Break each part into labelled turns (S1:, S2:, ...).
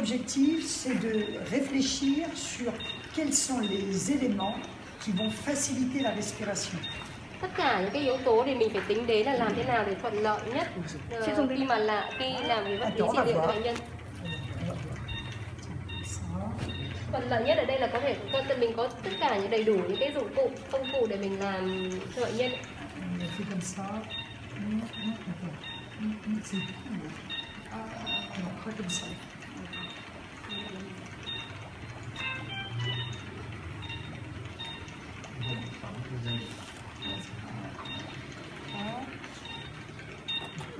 S1: objectif, c'est de réfléchir sur quels sont les éléments qui vont faciliter la respiration.
S2: Tất cả những cái yếu tố thì mình phải tính đến là làm thế nào để thuận lợi nhất khi làm cái vật lý trị liệu cho bệnh nhân. Thuận lợi nhất ở đây là có thể mình có tất cả những đầy đủ những cái dụng cụ, công cụ để mình làm cho bệnh nhân.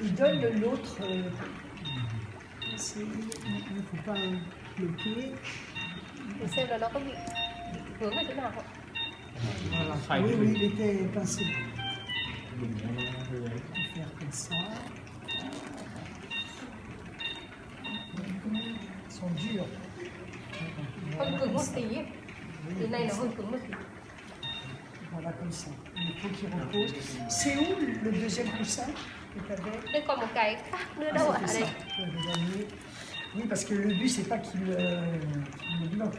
S1: Il donne l'autre. Il ne faut pas bloquer.
S2: Để xem là nó có bị hướng ở chỗ nào không?
S1: Oui, oui, il était pincé. On va faire comme ça. Ils sont durs.
S2: Hơi cứng một tí. Cái này nó hơi cứng một tí.
S1: Voilà, comme ça. Il faut qu'il repose. C'est où le deuxième coussin que tu avais?
S2: Đây còn một cái khác nữa đâu ạ? Đây.
S1: Oui, parce que le but, c'est pas qu'il le bloque.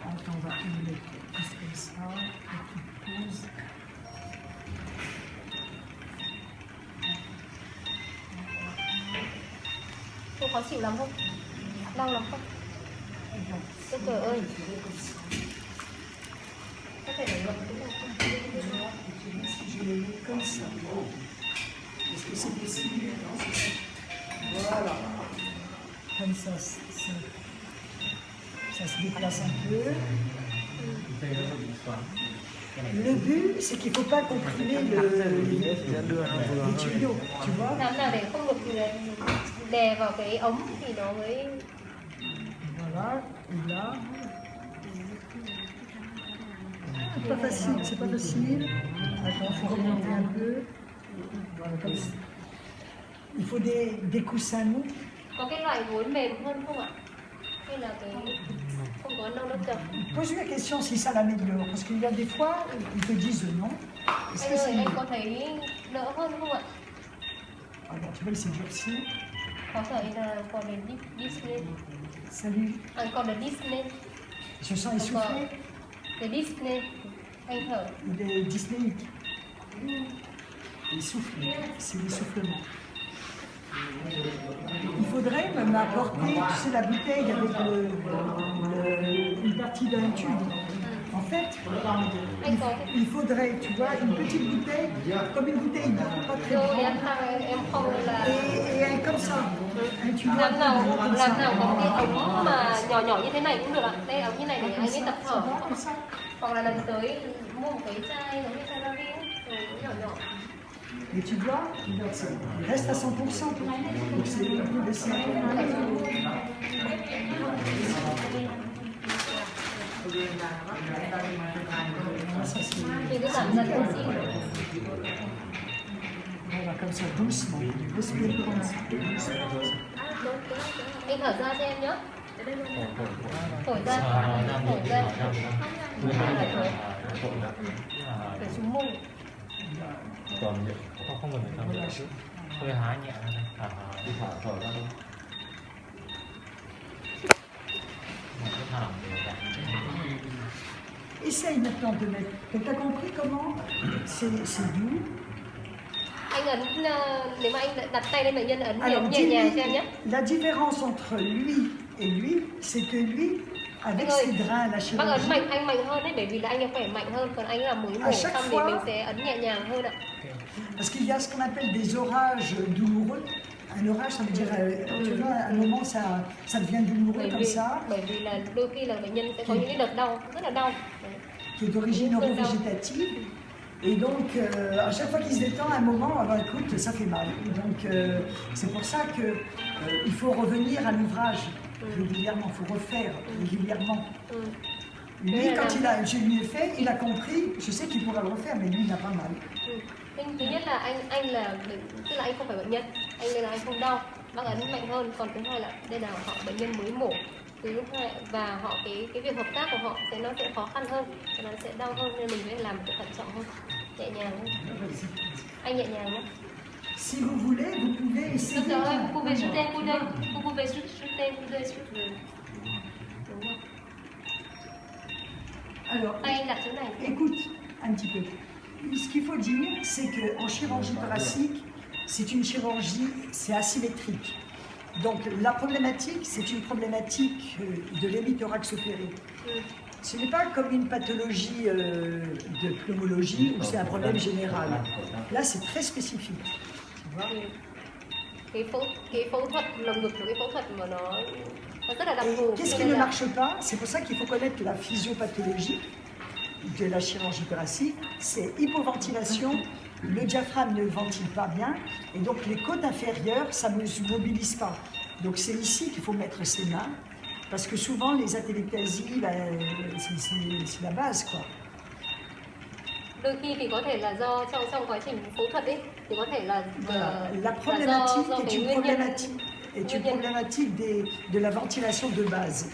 S1: Attends, on va le mettre plus comme ça, et qu'il pose.
S2: Cô khó chịu lắm không? Đau lắm không? Ôi trời ơi. Có thể đẩy ngập đúng không?
S1: Je le mets comme ça. Est-ce que c'est possible? Voilà. Comme ça, ça se déplace un peu. Le but, c'est qu'il ne faut pas comprimer les tuyaux, tu vois?
S2: Làm nào để không được đè vào cái ống thì nó mới...
S1: Voilà, et là... C'est pas facile, c'est pas facile. Attends, il faut remonter un peu. Voilà, comme ça. Il faut des coussins mous.
S2: Có cái loại gối mềm hơn không ạ? Hay là cái không có đâu nó chậm?
S1: Pose la question si ça l'améliore, parce qu'il y a des fois, ils te disent non. Est-ce que c'est
S2: Anh có thấy đỡ hơn không ạ?
S1: Alors, tu vois, il s'est durci.
S2: Có thể là còn đến Disney.
S1: Salut.
S2: Còn đến Disney.
S1: Il se sent essoufflé.
S2: Cái Disney. Anh thở.
S1: Il est dyspnéique. Il souffle, c'est l'essoufflement. Il faudrait m'apporter, tu sais, la bouteille avec une partie d'un tube. En fait, il faudrait, tu vois, une petite bouteille, comme une bouteille d'eau, pas très grande, et un comme ça. Un tube.
S2: Làm nào có cái ống mà nhỏ như thế này cũng được ạ. Đây ống như này để anh ấy tập thở. Hoặc là lần tới mua một cái chai giống như chai Ravi rồi nhỏ.
S1: Mais tu vois, il reste à 100%. Donc c'est le baisser un peu.
S2: Thì cứ giảm dần oxy.
S1: Voilà, comme ça, doucement. Respire comme ça.
S2: Anh thở ra cho em nhé. Thổi ra. Thổi xuống môi.
S3: Còn không cần phải thở nữa, hơi há nhẹ thở đi thở ra luôn.
S1: Essaye maintenant de mettre. T'as compris comment? C'est doux.
S2: Anh ấn, nếu mà anh đặt tay lên bệnh nhân ấn nhẹ nhàng cho em nhé.
S1: La différence entre lui et lui, c'est que lui, avec ses drains, la chirurgie.
S2: Bác ấn mạnh, anh mạnh hơn đấy, bởi vì là anh ấy khỏe mạnh hơn, còn anh là mới mổ xong thì mình sẽ ấn nhẹ nhàng hơn ạ.
S1: Parce qu'il y a ce qu'on appelle des orages douloureux. Un orage, ça veut dire, tu vois, à un moment, ça devient douloureux comme ça.
S2: Bởi vì là đôi khi là bệnh nhân sẽ có những cái đợt đau, rất là đau.
S1: Qui est d'origine neurovégétative. Et donc, à chaque fois qu'il se détend, à un moment, alors écoute, ça fait mal. Donc, c'est pour ça qu'il faut revenir à l'ouvrage régulièrement, il faut refaire régulièrement. Lui, quand je lui ai fait, il a compris, je sais qu'il pourra le refaire, mais lui, il n'a pas mal.
S2: Thứ nhất là anh là, tức là anh không phải bệnh nhân, anh nên là anh không đau, bác ấn mạnh hơn. Còn thứ hai là đây là họ bệnh nhân mới mổ, và họ cái việc hợp tác của họ nó sẽ khó khăn hơn, nó sẽ đau hơn, nên mình phải làm một cái thận trọng hơn. nhẹ nhàng nhé. Anh nhẹ nhàng nhé.
S1: Si vous voulez, vous pouvez essayer.
S2: Docteur ơi, vous pouvez shooter coude, vous pouvez shooter coude. Đúng rồi.
S1: Alors,
S2: Anh đặt chỗ này.
S1: écoute un petit peu. Ce qu'il faut dire, c'est qu'en chirurgie thoracique, c'est une chirurgie, c'est asymétrique. Donc la problématique, c'est une problématique de l'hémithorax opéré. Ce n'est pas comme une pathologie de pneumologie où c'est un problème général. Là, c'est très spécifique. Tu vois.
S2: Cái phẫu thuật lồng ngực là cái phẫu thuật mà nó rất là đặc
S1: Et
S2: thù.
S1: qu'est-ce qui ne marche pas? C'est pour ça qu'il faut connaître la physiopathologie de la chirurgie thoracique. C'est hypoventilation, le diaphragme ne ventile pas bien, et donc les côtes inférieures, ça ne se mobilise pas. Donc c'est ici qu'il faut mettre ses mains, parce que souvent les atelectasies, ben, c'est la base, quoi.
S2: Đôi khi thì có thể là do trong quá trình phẫu thuật ấy thì có thể là
S1: Voilà. La
S2: là
S1: problématique
S2: do
S1: est
S2: cái
S1: une
S2: nguyên nhân
S1: problématique de la ventilation de base.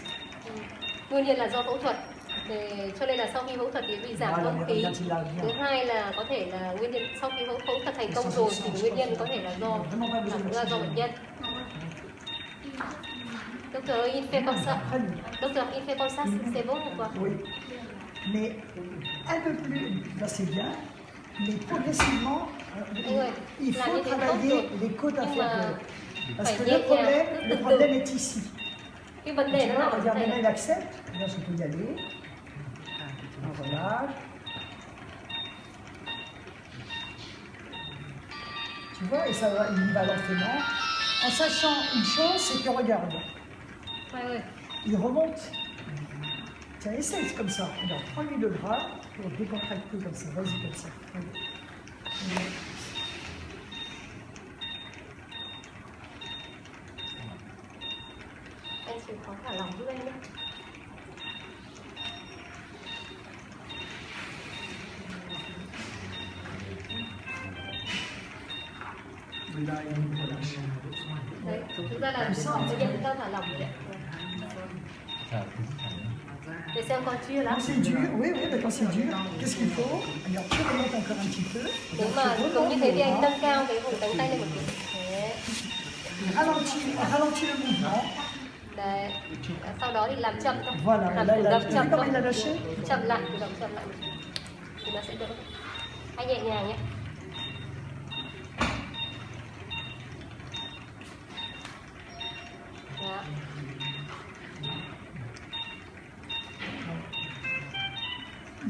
S2: nguyên nhân là do phẫu thuật. Cho nên là sau khi phẫu thuật thì bị giảm
S1: Voilà,
S2: thông khí.
S1: regarde, il a bien.
S2: Thứ hai là có thể là nguyên nhân sau khi phẫu thuật thành công rồi thì nguyên nhân có thể là do bệnh nhân. Docteur, il fait comme ça. Docteur, il fait comme ça, c'est bon ou quoi?
S1: Oui. Mais un peu plus, là c'est bien, mais progressivement, il faut travailler les côtes inférieures. Parce que le problème est ici.
S2: Cái vấn
S1: Tu
S2: đề nó
S1: vois,
S2: nằm ở
S1: regarde,
S2: đây.
S1: maintenant il accepte, là je peux y aller. On relâche. Tu vois, et ça va, il y va lentement. En sachant une chose, c'est que regarde,
S2: Mai ơi,
S1: il remonte. Tiens, essaye c'est comme ça. Alors, prends-lui le bras pour décontracter comme ça. Vas-y, comme ça. Allez.
S2: anh chịu khó thả lỏng giúp em nhé.
S1: Là, il relâche.
S2: Đấy, thực ra là bệnh nhân chúng ta thả lỏng rồi đấy. Để xem con chưa lắm.
S1: Quand c'est dur, oui, oui, mais quand c'est dur, qu'est-ce qu'il faut? Alors, tu remontes encore un petit peu.
S2: Nếu mà giống như thế thì anh nâng cao cái vùng cánh tay lên một chút. Thế.
S1: Ralentis le mouvement.
S2: Đấy. Sau đó thì làm chậm thôi.
S1: Voilà,
S2: Làm
S1: là,
S2: cử
S1: là,
S2: động
S1: tu
S2: chậm
S1: vois comment
S2: thôi.
S1: il a lâché?
S2: Chậm lại, cử động chậm lại một chút. Thì nó sẽ đỡ. Anh nhẹ nhàng nhé. Đó.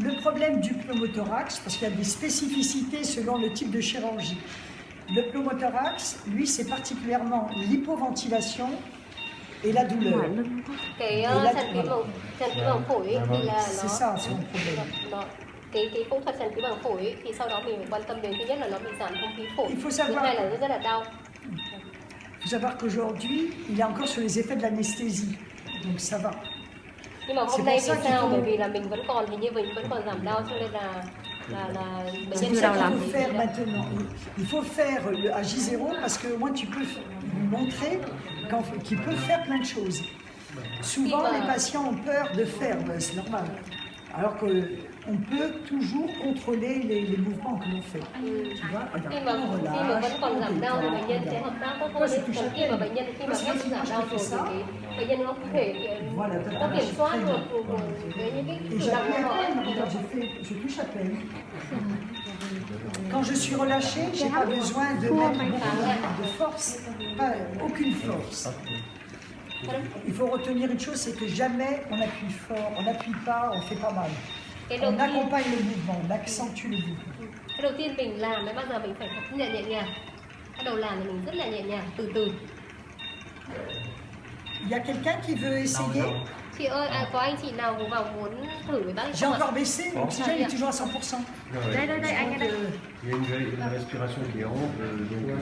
S1: Le problème du pneumothorax, parce qu'il y a des spécificités selon le type de chirurgie. Le pneumothorax, lui, c'est particulièrement l'hypoventilation et la douleur.
S2: Cái
S1: là-
S2: tràn khí bằng phổi ấy, thì là
S1: C'est
S2: nó
S1: ça, son problème.
S2: cái phẫu thuật tràn khí bằng phổi ấy, thì sau đó mình phải quan tâm đến thứ nhất là nó bị giảm thông khí phổi,
S1: Il faut
S2: thứ
S1: savoir-
S2: hai là nó rất là đau.
S1: Il faut savoir qu'aujourd'hui, il est encore sur les effets de l'anesthésie. Donc ça va.
S2: Nhưng mà
S1: C'est
S2: hôm nay
S1: pour
S2: vì
S1: ça qu'il
S2: sao?
S1: faut-
S2: Bởi vì là mình vẫn còn hình như mình vẫn còn giảm đau cho nên là bệnh
S1: C'est
S2: nhân
S1: pour
S2: sẽ
S1: ça qu'il
S2: làm
S1: faut
S2: gì
S1: faire
S2: đấy.
S1: maintenant. Il faut faire le AJ0 parce que moi, tu peux lui montrer qu'il peut faire plein de choses. Souvent, les patients ont peur de faire, ben, c'est normal. Alors qu'on peut toujours contrôler les mouvements que l'on fait. Tu vois,
S2: Khi
S1: regarde,
S2: mà
S1: on
S2: khi mà
S1: relâche,
S2: vẫn còn
S1: on
S2: giảm đau thì bệnh nhân sẽ
S1: détend.
S2: hợp tác tốt
S1: Toi,
S2: hơn.
S1: c'est tout
S2: Còn khi mà bệnh nhân khi mà hết giảm đau rồi thì cái bệnh nhân nó không thể có kiểm soát được những cái
S1: Et
S2: cử động
S1: j'appuie
S2: của
S1: à
S2: họ.
S1: peine, regarde, je touche à peine. Quand je suis relâchée, je n'ai pas besoin de mettre beaucoup de force, pas, aucune force. Il faut retenir une chose, c'est que jamais on appuie fort, on n'appuie pas, on fait pas mal.
S2: Cái đầu
S1: On
S2: tiên
S1: accompagne le mouvement, on accentue le mouvement.
S2: cái đầu tiên mình làm đấy bao giờ mình phải thật nhẹ nhàng. Bắt đầu làm thì mình rất là nhẹ nhàng, từ từ.
S1: Il y a quelqu'un qui veut essayer?
S2: Chị ơi, có anh chị nào vào muốn thử với bác
S1: J'ai
S2: không ạ?
S1: encore baissé, l'oxygène est toujours à 100%.
S2: Đây, anh
S1: Donc,
S2: đây.
S4: Il y a une respiration qui rentre, donc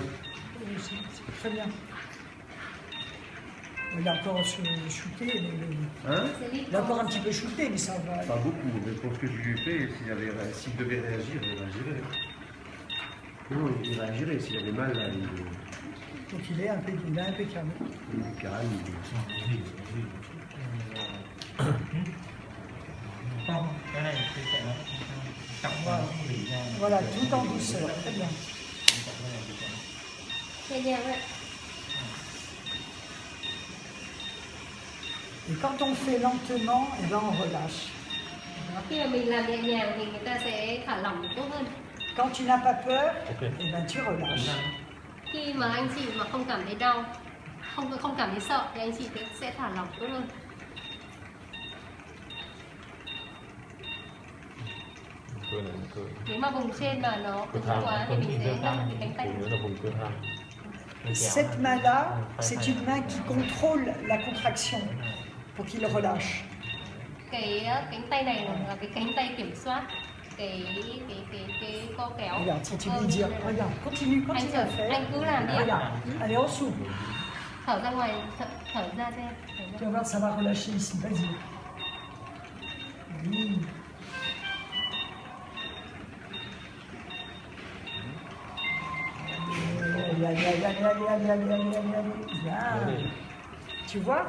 S1: c'est très bien. Il a encore shooté,
S4: hein,
S1: il a encore un petit peu shooté, mais ça va.
S4: pas beaucoup, mais pour ce que je lui ai fait, s'il devait réagir, il réagirait. Non, il réagirait, s'il avait mal, là,
S1: Donc il est impeccable.
S4: il est calme.
S3: Không, cái này thì sẽ chậm qua nó rỉ ra.
S1: Voilà, tout en douceur, très bien.
S2: nhẹ nhàng vậy.
S1: Et quand on fait lentement, eh ben on relâche.
S2: Khi mà mình làm nhẹ nhàng thì người ta sẽ thả lỏng tốt hơn.
S1: Quand tu n'as pas peur,
S3: Ok.
S1: eh ben tu relâches.
S2: Khi mà anh chị mà không cảm thấy đau, không cảm thấy sợ thì anh chị sẽ thả lỏng tốt hơn.
S5: Cơ này cơ.
S2: Nếu mà vùng trên mà nó
S3: Cơ
S2: cứng
S3: thang,
S2: quá thì mình sẽ nâng cái cánh tay.
S5: Vùng nữa là vùng cơ thang.
S1: Cette main-là, c'est une main qui contrôle la contraction pour qu'il relâche.
S2: Cái cánh tay này là cái cánh tay kiểm soát cái co kéo.
S1: Regarde, si tu lui dis, regarde, continue à faire.
S2: Anh cứ làm đi ạ.
S1: Regarde, allez, on souffle.
S2: Thở ra ngoài, thở ra xem.
S1: Tu vas voir, ça va relâcher ici, vas-y. Oui. Allez. Bien. Tu vois?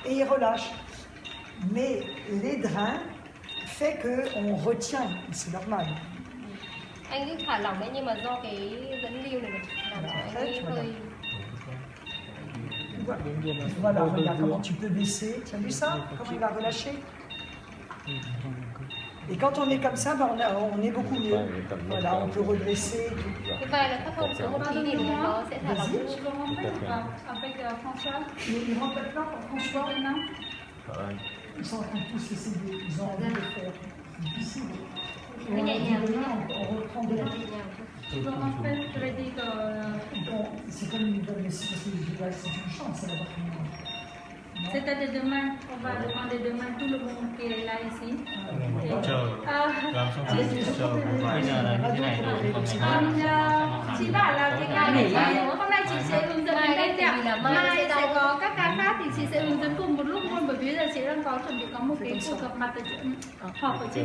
S1: Et il relâche. Mais les drains fait qu'on retient, c'est normal.
S2: Anh cứ thả lỏng đấy nhưng mà do cái dẫn lưu này làm cho anh ấy hơi.
S1: Voilà, regarde comment tu peux baisser. Tu as vu ça? Comment il va relâcher? Et quand on est comme ça, ben on est beaucoup mieux. Voilà, on peut redresser.
S2: Cái vai nó thấp hơn xuống một tí thì nó sẽ thả lỏng.
S1: Vas-y.
S6: Avec François.
S1: Il rentre maintenant pour François.
S6: Non.
S1: Ils sont en train de tous essayer. Ils ont envie de faire. C'est difficile.
S2: Cứ nhẹ nhàng.
S1: On reprend de la
S2: Nhẹ nhàng.
S6: Tu dois en fait, je vais dire que
S1: Bon, c'est comme une bonne parce que c'est une chance d'avoir une main.
S6: c'est-à-dire demain, on va demander demain tout le monde qui est là ici.
S3: Chờ, làm xong rồi chờ một vài. Bây giờ là như thế này rồi, còn ngày mai
S6: Chị bảo là cái ca này hôm nay chị sẽ hướng dẫn
S2: Mai
S6: đến
S2: đấy, tại vì là mai
S6: mai
S2: sẽ
S6: sẽ
S2: đau.
S6: có các ca khác thì chị sẽ hướng dẫn cùng một lúc luôn bởi vì bây giờ chị đang có chuẩn bị có một cái cuộc gặp mặt ở họp ở trên